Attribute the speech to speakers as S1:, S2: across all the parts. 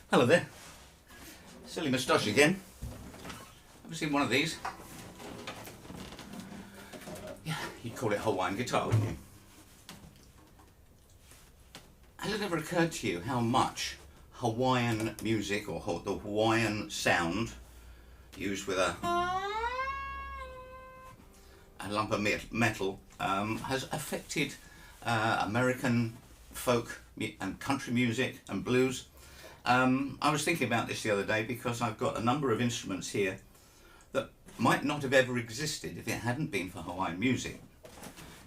S1: Hello there. Silly moustache again. Ever seen one of these? Yeah, you'd call it Hawaiian guitar, wouldn't you? Has it ever occurred to you how much Hawaiian music, or the Hawaiian sound, used with a lump of metal, has affected American folk and country music and blues? I was thinking about this the other day because I've got a number of instruments here that might not have ever existed if it hadn't been for Hawaiian music.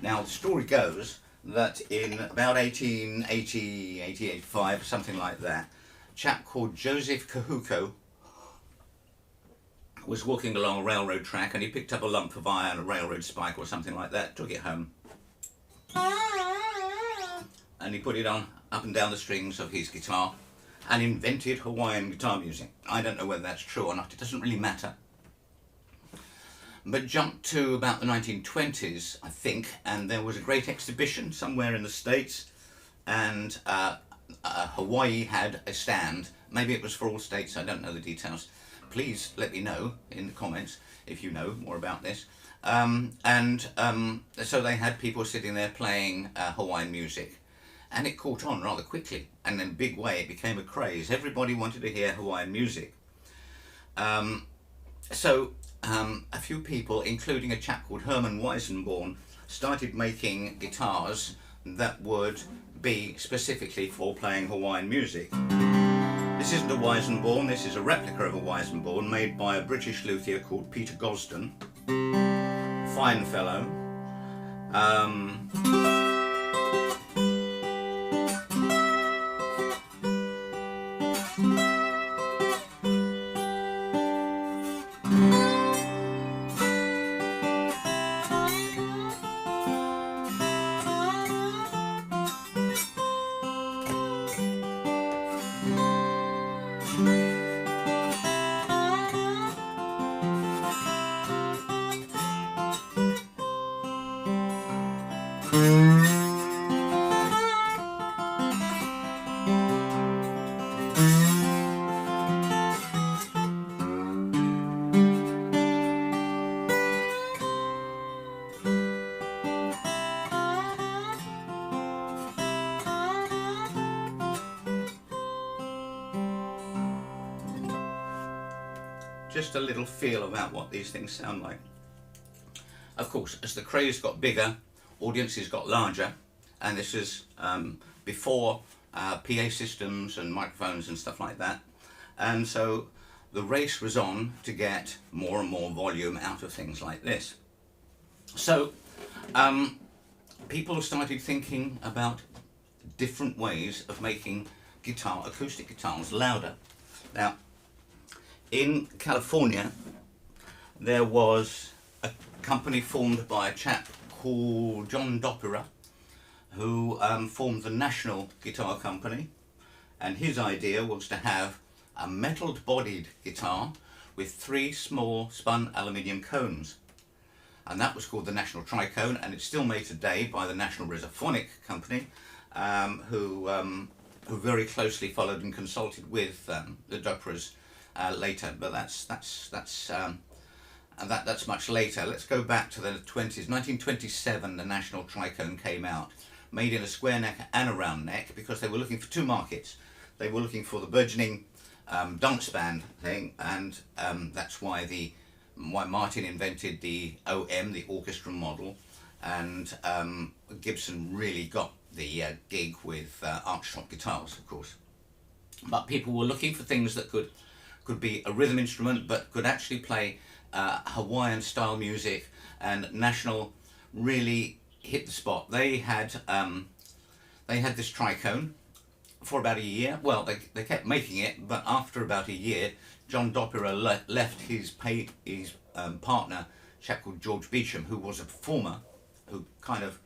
S1: Now, the story goes that in about 1880, 1885, something like that, a chap called Joseph Kehuko was walking along a railroad track and he picked up a lump of iron, a railroad spike or something like that, took it home, and he put it on up and down the strings of his guitar and invented Hawaiian guitar music. I don't know whether that's true or not, it doesn't really matter. But jump to about the 1920s, I think, and there was a great exhibition somewhere in the States, and Hawaii had a stand. Maybe it was for all states, I don't know the details. Please let me know in the comments if you know more about this. So they had people sitting there playing Hawaiian music. And it caught on rather quickly, and in a big way it became a craze. Everybody wanted to hear Hawaiian music. A few people, including a chap called Herman Weissenborn, started making guitars that would be specifically for playing Hawaiian music. This isn't a Weissenborn, this is a replica of a Weissenborn made by a British luthier called Peter Gosden. Fine fellow. Just a little feel about what these things sound like. Of course, as the craze got bigger, audiences got larger, and this is before PA systems and microphones and stuff like that. And so the race was on to get more and more volume out of things like this. So people started thinking about different ways of making acoustic guitars louder. Now, in California, there was a company formed by a chap called John Dobro, who formed the National Guitar Company, and his idea was to have a metal-bodied guitar with 3 small spun aluminium cones, and that was called the National Tricone, and it's still made today by the National Resophonic Company, who very closely followed and consulted with the Dobros later, but that's much later. Let's go back to the 20s. 1927, the National Tricone came out, made in a square neck and a round neck, because they were looking for 2 markets. They were looking for the burgeoning dance band thing, and that's why Martin invented the OM, the orchestra model, and Gibson really got the gig with archtop guitars, of course. But people were looking for things that could be a rhythm instrument but could actually play Hawaiian style music, and National really hit the spot. They had this Tricone for about a year. Well, they kept making it, but after about a year, John Dobro left his partner, a chap called George Beecham, who was a performer, who kind of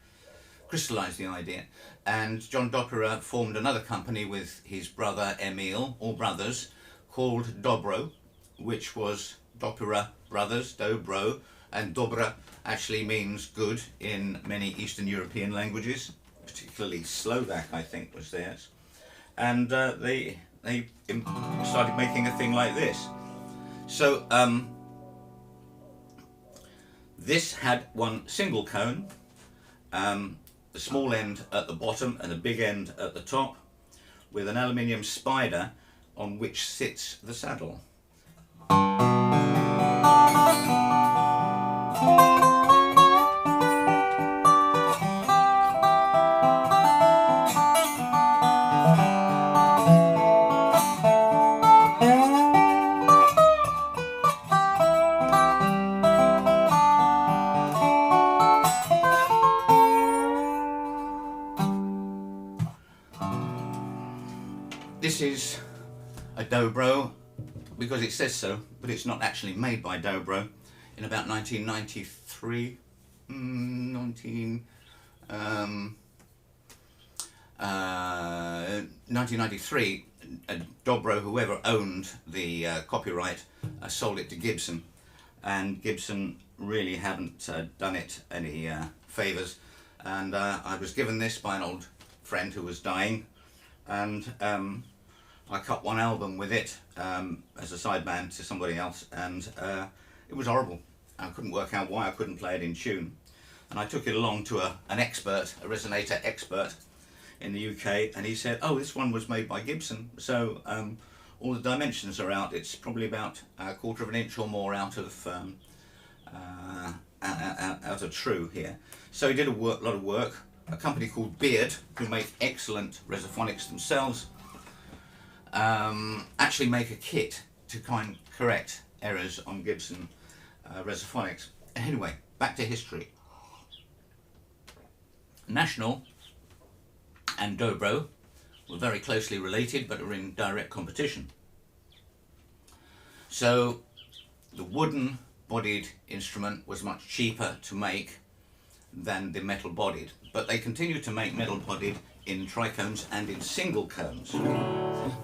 S1: crystallized the idea, and John Dobro formed another company with his brother Emil, or brothers, called Dobro, which was Dobro brothers, Dobro, and Dobra actually means good in many Eastern European languages, particularly Slovak, I think, was theirs. And they started making a thing like this. So this had one single cone, the small end at the bottom and the big end at the top, with an aluminium spider on which sits the saddle. This is a Dobro because it says so, but it's not actually made by Dobro. In about 1993, 1993, Dobro, whoever owned the copyright, sold it to Gibson, and Gibson really haven't done it any favours. And I was given this by an old friend who was dying, and I cut one album with it as a sideband to somebody else, and it was horrible. I couldn't work out why I couldn't play it in tune, and I took it along to an expert, a resonator expert in the UK, and he said, oh, this one was made by Gibson, so all the dimensions are out. It's probably about a quarter of an inch or more out of true here. So he did a lot of work. A company called Beard, who make excellent resophonics themselves, actually make a kit to kind of correct errors on Gibson resophonics. Anyway, back to history. National and Dobro were very closely related, but are in direct competition. So the wooden bodied instrument was much cheaper to make than the metal bodied, but they continued to make metal bodied in tricones and in single cones.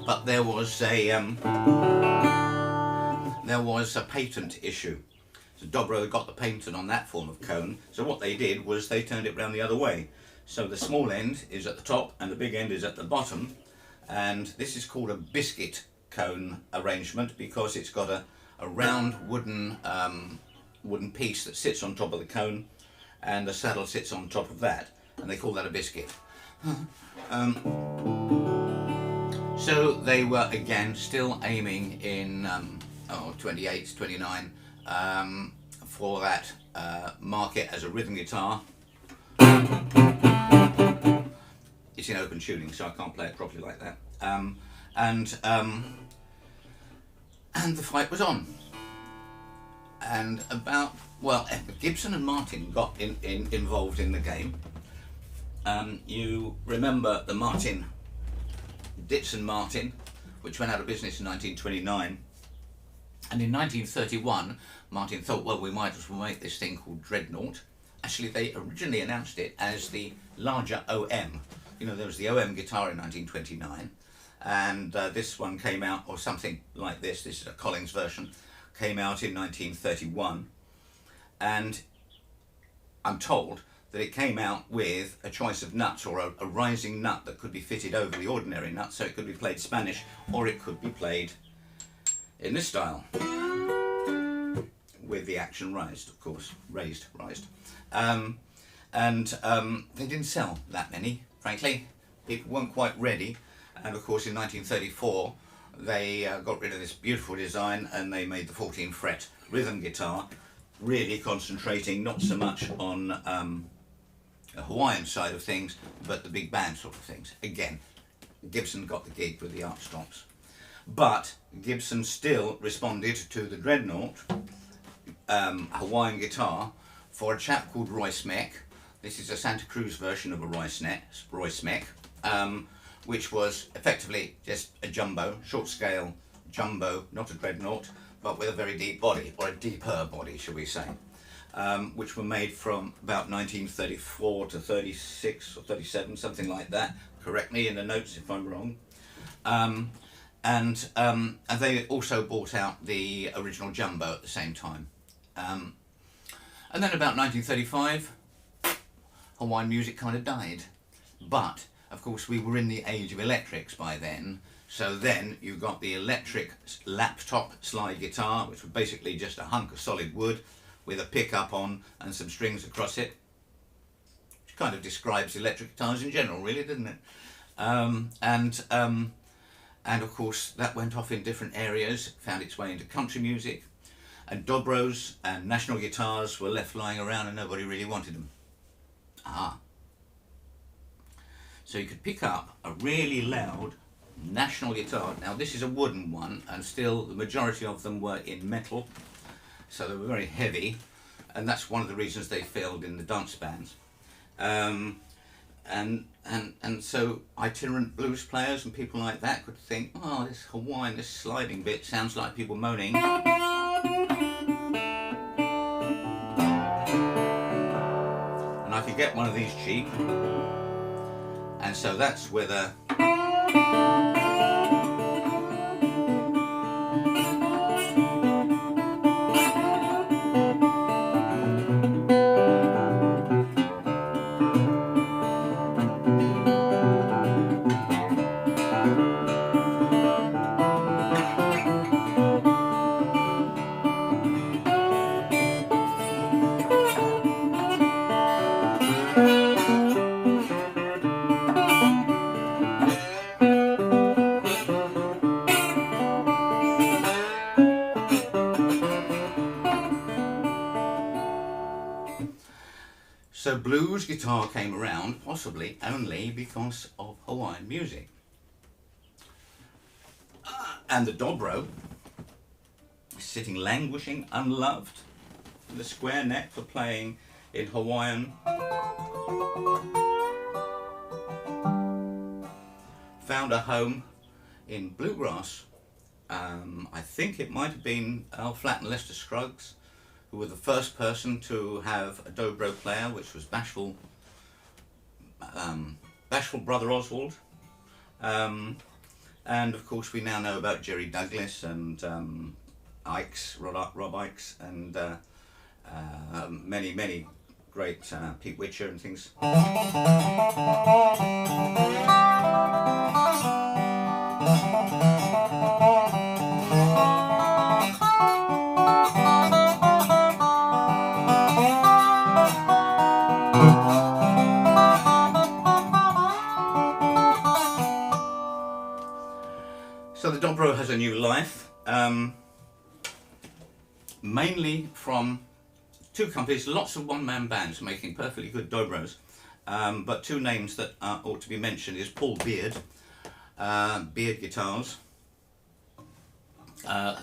S1: But there was a patent issue. So Dobro got the patent on that form of cone, so what they did was they turned it round the other way. So the small end is at the top and the big end is at the bottom, and this is called a biscuit cone arrangement because it's got a round wooden piece that sits on top of the cone, and the saddle sits on top of that, and they call that a biscuit. So they were again still aiming in 28, 29 for that market as a rhythm guitar. It's in open tuning, so I can't play it properly like that. And the fight was on. And Gibson and Martin got involved in the game. You remember the Ditson Martin, which went out of business in 1929. And in 1931, Martin thought, well, we might as well make this thing called Dreadnought. Actually, they originally announced it as the larger OM. You know, there was the OM guitar in 1929, and this one came out, or something like this. This is a Collins version. Came out in 1931, and I'm told that it came out with a choice of nuts, or a rising nut that could be fitted over the ordinary nut, so it could be played Spanish, or it could be played in this style, with the action raised, of course, raised. They didn't sell that many, frankly. People weren't quite ready, and of course in 1934 they got rid of this beautiful design and they made the 14 fret rhythm guitar, really concentrating not so much on the Hawaiian side of things, but the big band sort of things. Again, Gibson got the gig with the arch stops. But Gibson still responded to the Dreadnought Hawaiian guitar for a chap called Roy Smeck. This is a Santa Cruz version of a Roy Smeck, which was effectively just a jumbo, short scale jumbo, not a Dreadnought, but with a very deep body, or a deeper body, shall we say, which were made from about 1934 to 36 or 37, something like that. Correct me in the notes if I'm wrong. And they also bought out the original jumbo at the same time. And then about 1935, Hawaiian music kind of died. But, of course, we were in the age of electrics by then, So then you've got the electric laptop slide guitar, which was basically just a hunk of solid wood with a pickup on and some strings across it. Which kind of describes electric guitars in general, really, doesn't it? And of course that went off in different areas, found its way into country music, and Dobros and national guitars were left lying around and nobody really wanted them. So you could pick up a really loud national guitar. Now this is a wooden one, and still the majority of them were in metal, so they were very heavy, and that's one of the reasons they failed in the dance bands. And so itinerant blues players and people like that could think, oh, this Hawaiian, this sliding bit sounds like people moaning. And I could get one of these cheap. And so that's where the So blues guitar came around possibly only because of Hawaiian music. And the Dobro, sitting languishing, unloved, with a square neck for playing in Hawaiian, found a home in bluegrass. I think it might have been Al Flatt and Lester Scruggs, who were the first person to have a Dobro player, which was Bashful Brother Oswald. And of course we now know about Jerry Douglas and Rob Ikes, and many great Pete Witcher and things. So the Dobro has a new life, mainly from two companies, lots of one-man bands making perfectly good Dobros, but two names that ought to be mentioned is Paul Beard, Beard Guitars,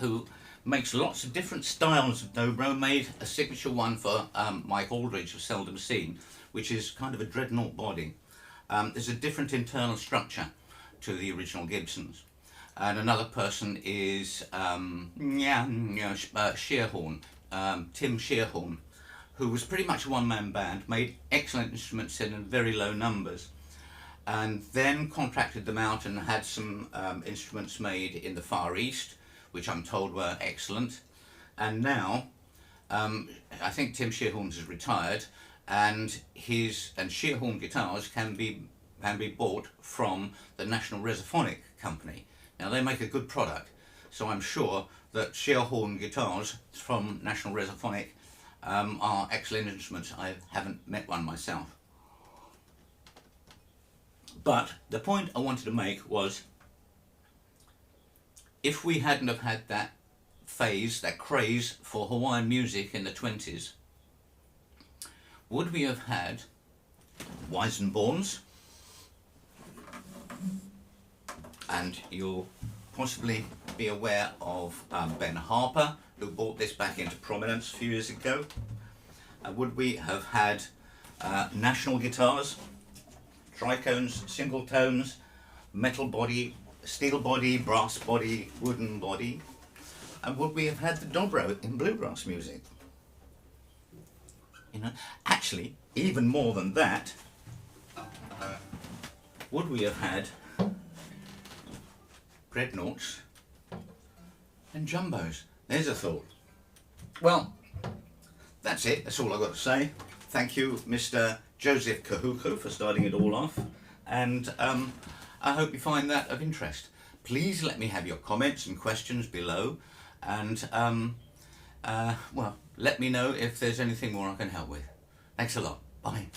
S1: who makes lots of different styles of Dobro, made a signature one for Mike Aldridge of Seldom Seen, which is kind of a Dreadnought body. There's a different internal structure to the original Gibsons. And another person is Scheerhorn, Tim Scheerhorn, who was pretty much a one-man band, made excellent instruments in very low numbers, and then contracted them out and had some instruments made in the Far East, which I'm told were excellent. And now, I think Tim Scheerhorn has retired, and Scheerhorn guitars can be bought from the National Resophonic company. Now they make a good product, so I'm sure that Scheerhorn guitars from National Resophonic are excellent instruments. I haven't met one myself. But the point I wanted to make was, if we hadn't have had that phase, that craze for Hawaiian music in the 20s, would we have had Weissenborns? And you'll possibly be aware of Ben Harper, who brought this back into prominence a few years ago. Would we have had national guitars, tricones, single tones, metal body, steel body, brass body, wooden body? And would we have had the Dobro in bluegrass music? You know, actually, even more than that, would we have had Dreadnoughts and Jumbos? There's a thought. Well, that's it. That's all I've got to say. Thank you, Mr. Joseph Kehuko, for starting it all off, and I hope you find that of interest. Please let me have your comments and questions below, and well, let me know if there's anything more I can help with. Thanks a lot. Bye.